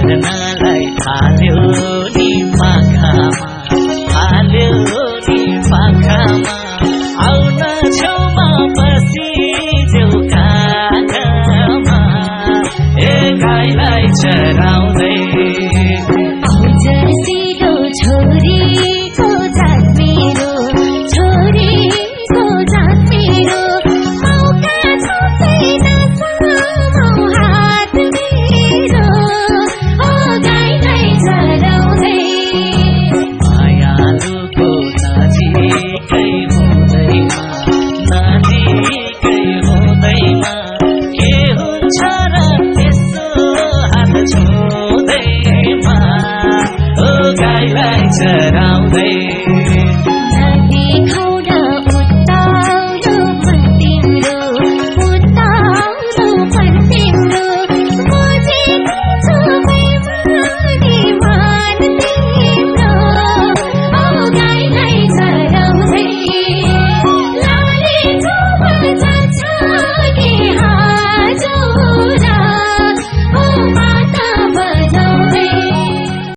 हेर्नलाई थाल्यो नि पाखामा हाल्यो नि पाखामा आउन छेउमा बसिदेऊ काखमा ए गाईलाई चराउँदै जर्सीको छोरीको जात मेरो छोरीको जात मेरो मौका छोड्दैन सामु हात मेरो ओ गाईलाई चराउँदै मायालुको नजिकै हुँदैमा के हुन्छ र यसो हात छुँदैमा ओ गाईलाई चराउँदै